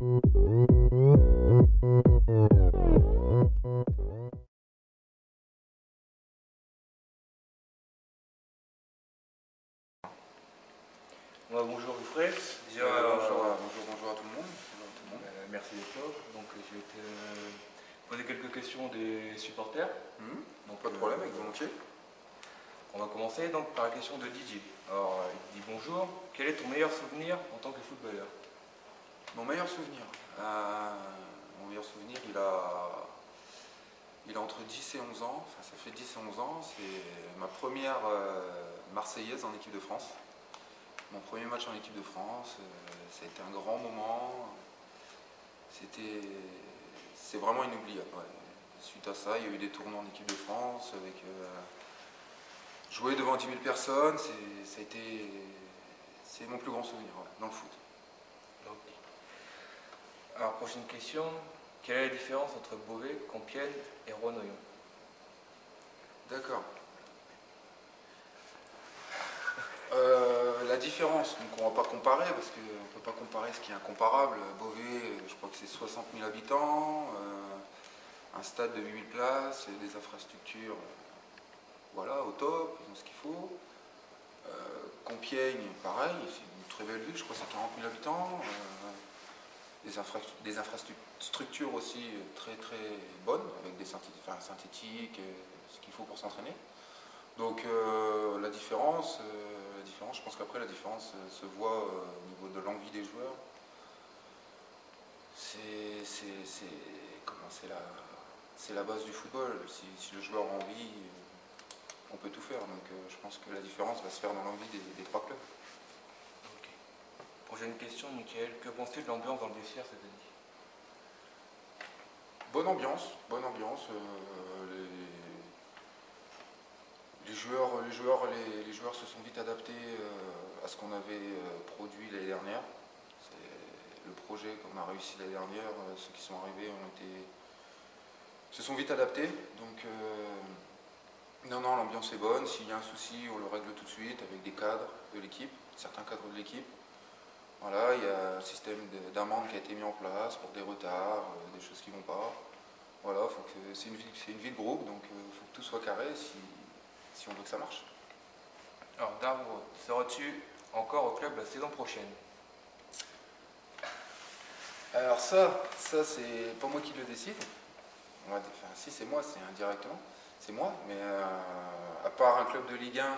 Bonjour Wilfred, déjà bonjour à tout le monde. merci d'être là. Donc je vais te poser quelques questions des supporters. Donc pas de problème, avec volontiers. On va commencer donc par la question de Didier. Alors il dit bonjour, quel est ton meilleur souvenir en tant que footballeur? Mon meilleur souvenir il a entre 10 et 11 ans, enfin ça fait 10 et 11 ans, c'est ma première Marseillaise en équipe de France. Mon premier match en équipe de France, ça a été un grand moment, c'est vraiment inoubliable. Ouais. Suite à ça, il y a eu des tournois en équipe de France, avec jouer devant 10 000 personnes, c'est mon plus grand souvenir dans le foot. Okay. Alors prochaine question, quelle est la différence entre Beauvais, Compiègne et Rouen-Noranda? D'accord. La différence, donc on ne va pas comparer parce qu'on ne peut pas comparer ce qui est incomparable. Beauvais, je crois que c'est 60 000 habitants, un stade de 8 000 places, des infrastructures voilà, au top, ils ont ce qu'il faut. Compiègne, pareil, c'est une très belle ville, je crois que c'est 40 000 habitants. Des infrastructures aussi très très bonnes, avec des synthétiques, ce qu'il faut pour s'entraîner. Donc la différence, je pense qu'après la différence se voit au niveau de l'envie des joueurs. C'est la base du football. Si le joueur a envie, on peut tout faire. Donc je pense que la différence va se faire dans l'envie des trois clubs. Okay. Prochaine question, Mickaël. Que penses-tu de l'ambiance dans le vestiaire cette année? Bonne ambiance. Les joueurs se sont vite adaptés à ce qu'on avait produit l'année dernière. C'est le projet qu'on a réussi l'année dernière. Ceux qui sont arrivés se sont vite adaptés. Donc non, l'ambiance est bonne. S'il y a un souci, on le règle tout de suite avec des cadres de l'équipe, certains cadres de l'équipe. Voilà, il y a un système d'amende qui a été mis en place pour des retards, des choses qui ne vont pas. Voilà, c'est une vie de groupe, donc il faut que tout soit carré si on veut que ça marche. Alors Darbourg, seras-tu encore au club la saison prochaine? Alors ça c'est pas moi qui le décide. Enfin, si c'est moi, c'est indirectement. C'est moi, mais à part un club de Ligue 1,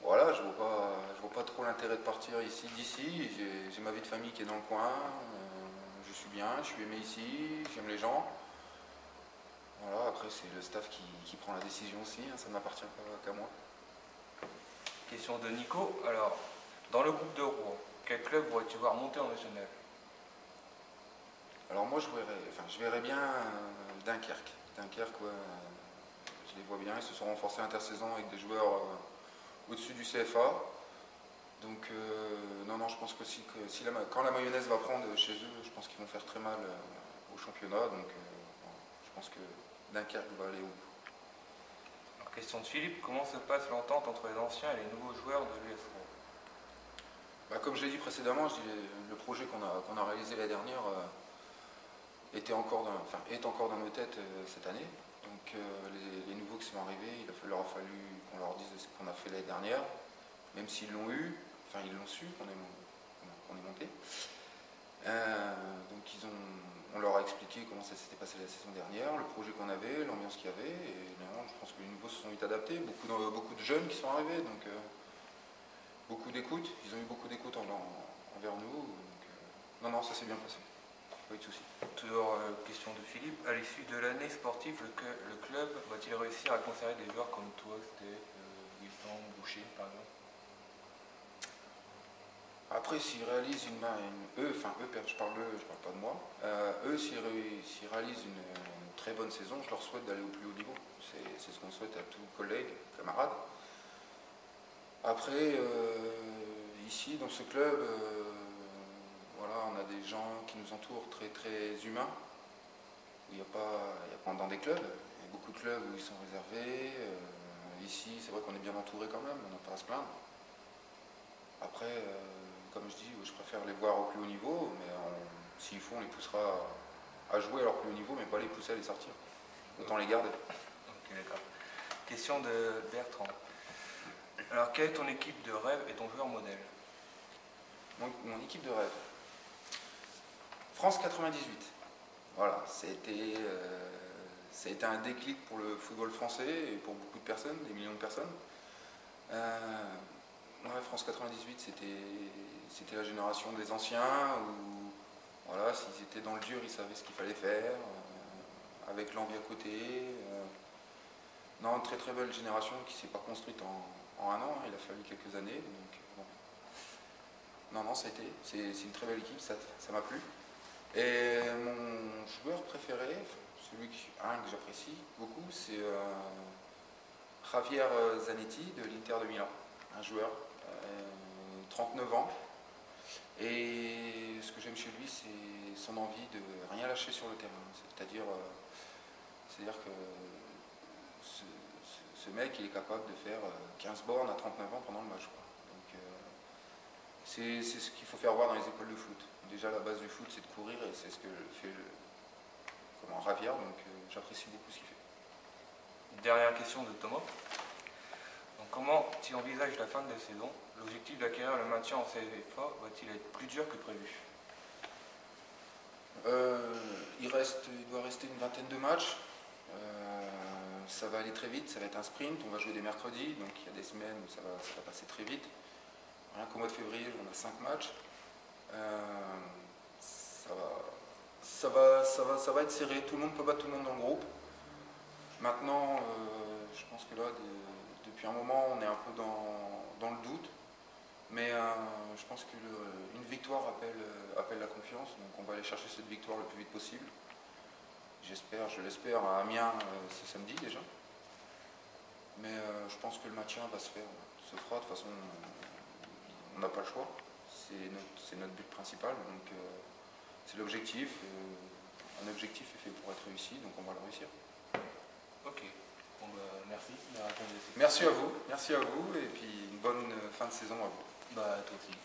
voilà, je vois pas trop l'intérêt de partir d'ici. J'ai ma vie de famille qui est dans le coin. Je suis bien, je suis aimé ici, j'aime les gens. Voilà, après c'est le staff qui prend la décision aussi, hein, ça ne m'appartient pas qu'à moi. Question de Nico. Alors, dans le groupe de Rouen, quel club voudrais-tu voir monter en national? Alors moi je verrais bien Dunkerque. Dunkerque, ouais, je les vois bien, ils se sont renforcés l'intersaison avec des joueurs au-dessus du CFA. Donc non, je pense aussi que quand la mayonnaise va prendre chez eux, je pense qu'ils vont faire très mal au championnat. Donc je pense que Dunkerque va aller au bout. Alors, question de Philippe, comment se passe l'entente entre les anciens et les nouveaux joueurs de l'US Rouen? Comme je l'ai dit précédemment, le projet qu'on a réalisé l'année dernière est encore dans nos têtes cette année. Donc les nouveaux qui sont arrivés, il leur a fallu qu'on leur dise ce qu'on a fait l'année dernière, même s'ils l'ont eu, enfin ils l'ont su qu'on est monté. Donc on leur a expliqué comment ça s'était passé la saison dernière, le projet qu'on avait, l'ambiance qu'il y avait, et je pense que les nouveaux se sont vite adaptés, beaucoup de jeunes qui sont arrivés, donc beaucoup d'écoute, ils ont eu beaucoup d'écoute envers nous, donc non, ça s'est bien passé, pas eu de soucis. Toujours question de Philippe, à l'issue de l'année sportive, le club va-t-il réussir à conserver des joueurs comme toi, c'était Wilson, Boucher par exemple? Après, s'ils réalisent je parle pas de moi, s'ils réalisent une très bonne saison, je leur souhaite d'aller au plus haut niveau. C'est ce qu'on souhaite à tous collègues, camarades. Après, ici, dans ce club, voilà, on a des gens qui nous entourent très très humains. Il n'y a pas dans des clubs, il y a beaucoup de clubs où ils sont réservés. Ici, c'est vrai qu'on est bien entouré quand même, on n'a pas à se plaindre. Après, comme je dis, je préfère les voir au plus haut niveau, mais s'il faut, on les poussera à jouer à leur plus haut niveau, mais pas les pousser à les sortir. Autant les garder. Ok, d'accord. Question de Bertrand. Alors, quelle est ton équipe de rêve et ton joueur modèle? Mon équipe de rêve. France 98. Voilà, ça a été un déclic pour le football français et pour beaucoup de personnes, des millions de personnes. Ouais, France 98, c'était la génération des anciens où, voilà, s'ils étaient dans le dur, ils savaient ce qu'il fallait faire, avec l'envie à côté. Non, très très belle génération qui ne s'est pas construite en un an, il a fallu quelques années. Donc, bon. Non, c'est une très belle équipe, ça m'a plu. Et mon joueur préféré, celui que j'apprécie beaucoup, c'est Javier Zanetti de l'Inter de Milan, un joueur, 39 ans. Et ce que j'aime chez lui, c'est son envie de rien lâcher sur le terrain. C'est-à-dire que ce mec, il est capable de faire 15 bornes à 39 ans pendant le match, quoi. Donc c'est ce qu'il faut faire voir dans les écoles de foot. Déjà, la base du foot, c'est de courir, et c'est ce que fait Javier, donc j'apprécie beaucoup ce qu'il fait. Dernière question de Thomas. Donc, comment tu envisages la fin de la saison? L'objectif d'acquérir le maintien en CFA va-t-il être plus dur que prévu? Il doit rester une vingtaine de matchs. Ça va aller très vite, ça va être un sprint. On va jouer des mercredis, donc il y a des semaines où ça va passer très vite. Rien qu'au mois de février, on a 5 matchs. Ça va être serré. Tout le monde peut battre tout le monde dans le groupe. Maintenant, je pense que là, depuis un moment, on est un peu dans le doute. Mais je pense qu'une victoire appelle la confiance. Donc on va aller chercher cette victoire le plus vite possible. Je l'espère, à Amiens ce samedi déjà. Mais je pense que le maintien se fera. De toute façon, on n'a pas le choix. C'est notre but principal. Donc c'est l'objectif. Un objectif est fait pour être réussi, donc on va le réussir. Ok. Bon, merci. Merci à vous, et puis une bonne fin de saison à vous. Bah, toi aussi.